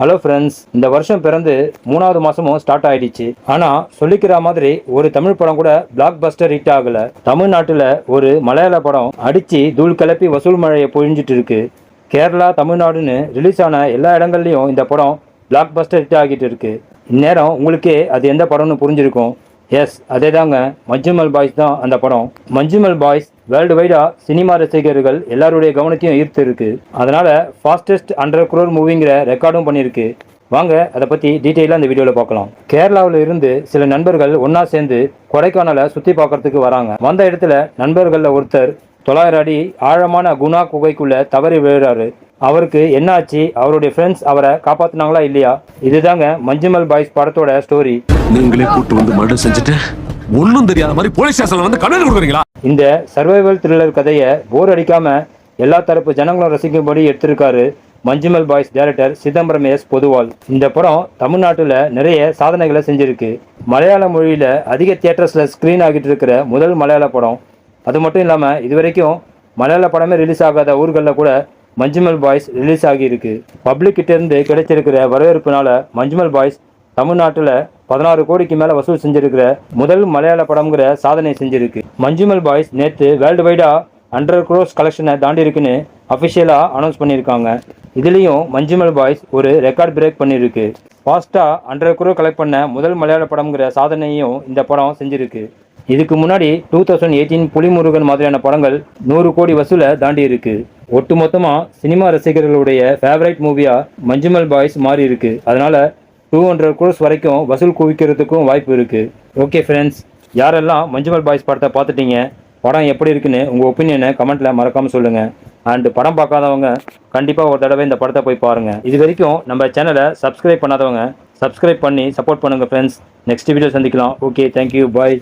Hello friends, இந்த வருஷம் பிறந்து 3வது மாசமும் ஸ்டார்ட் ஆயிடுச்சு. ஆனா சொல்லிக்கிற மாதிரி ஒரு தமிழ் படம் கூட பிளாக் பஸ்டர் ஹிட் ஆகல. தமிழ்நாட்டுல ஒரு மலையாள படம் அடிச்சு தூள் கிளப்பி வசூல் மழையை பொழிஞ்சிட்டு இருக்கு. கேரளா, தமிழ்நாடுன்னு ரிலீஸ் ஆன எல்லா இடங்கள்லயும் இந்த படம் பிளாக் பஸ்டர் ஹிட் ஆகிட்டு இருக்கு. இந்நேரம் உங்களுக்கே அது எந்த படம்னு புரிஞ்சிருக்கும். எஸ், அதே தாங்க, மஞ்சுமல் பாய்ஸ் தான் அந்த படம். மஞ்சுமல் பாய்ஸ் வேர்ல்டு வைடா சினிமா ரசிகர்கள் எல்லாருடைய கவனத்தையும் ஈர்த்து இருக்கு. அதனால ஃபாஸ்டஸ்ட் 100 crore மூவிங்கிற ரெக்கார்டும் பண்ணியிருக்கு. வாங்க அதை பற்றி டீட்டெயிலாக இந்த வீடியோவில் பார்க்கலாம். கேரளாவில் இருந்து சில நண்பர்கள் ஒன்றா சேர்ந்து கொடைக்கானலை சுற்றி பார்க்கறதுக்கு வராங்க. வந்த இடத்துல நண்பர்களில் ஒருத்தர் 900 அடி ஆழமான குணா குகைக்குள்ள தவறி விழுறாரு. அவருக்கு என்னாச்சு, அவருடைய ஃப்ரெண்ட்ஸ் அவரை காப்பாத்தினாங்களா இல்லையா, இதுதாங்க மஞ்சுமல் பாய்ஸ் படத்தோட ஸ்டோரி. நீங்களே கூட்டு வந்து மர்டர் செஞ்சுட்டு ஒன்னும் தெரியாத மாதிரி போலீஸ் ஸ்டேஷன்ல வந்து கண்ணீர் கொடுக்குறீங்களா? இந்த சர்வைவல் த்ரில்லர் கதையை போர் அடிக்காம எல்லா தரப்பு ஜனங்களும் ரசிக்கும்படி எடுத்திருக்காரு Manjummel Boys director Chidambaram S Poduval. இந்த படம் தமிழ்நாட்டில் நிறைய சாதனைகளை செஞ்சிருக்கு. மலையாள மொழியில அதிக தியேட்டர்ஸ்ல ஸ்கிரீன் ஆகிட்டு இருக்கிற முதல் மலையாள படம். அது மட்டும் இல்லாமல் இதுவரைக்கும் மலையாள படமே ரிலீஸ் ஆகாத ஊர்களில் கூட மஞ்சுமல் பாய்ஸ் ரிலீஸ் ஆகியிருக்கு. பப்ளிக் கிட்ட இருந்து கிடைச்சிருக்கிற வரவேற்புனால மஞ்சுமல் பாய்ஸ் தமிழ்நாட்டில் 16 கோடிக்கு மேலே வசூல் செஞ்சிருக்கிற முதல் மலையாள படம்ங்கிற சாதனை செஞ்சிருக்கு. மஞ்சுமல் பாய்ஸ் நேற்று வேர்ல்டு வைடா 100 crores கலெக்ஷனை தாண்டி இருக்குன்னு அஃபிஷியலாக அனௌன்ஸ் பண்ணியிருக்காங்க. இதுலேயும் மஞ்சுமல் பாய்ஸ் ஒரு ரெக்கார்ட் பிரேக் பண்ணியிருக்கு. ஃபாஸ்ட்டாக 100 crore கலெக்ட் பண்ண முதல் மலையாள படம்ங்கிற சாதனையும் இந்த படம் செஞ்சிருக்கு. இதுக்கு முன்னாடி 2018 புலிமுருகன் மாதிரியான படங்கள் 100 கோடி வசூலை தாண்டி இருக்கு. ஒட்டுமொத்தமாக சினிமா ரசிகர்களுடைய ஃபேவரைட் மூவியாக மஞ்சுமல் பாய்ஸ் மாறி இருக்கு. அதனால 200 crores வரைக்கும் வசூல் குவிக்கிறதுக்கும் வாய்ப்பு இருக்கு. ஓகே ஃப்ரெண்ட்ஸ், யாரெல்லாம் மஞ்சுமல் பாய்ஸ் படத்தை பார்த்துட்டீங்க, படம் எப்படி இருக்குன்னு உங்கள் ஒப்பீனியனை கமெண்ட்டில் மறக்காமல் சொல்லுங்கள். அண்ட் படம் பார்க்காதவங்க கண்டிப்பாக ஒரு தடவை இந்த படத்தை போய் பாருங்கள். இது வரைக்கும் நம்ம சேனலை சப்ஸ்கிரைப் பண்ணாதவங்க சப்ஸ்கிரைப் பண்ணி சப்போர்ட் பண்ணுங்கள் ஃப்ரெண்ட்ஸ். நெக்ஸ்ட் வீடியோ சந்திக்கலாம். ஓகே, தேங்க்யூ, பாய்.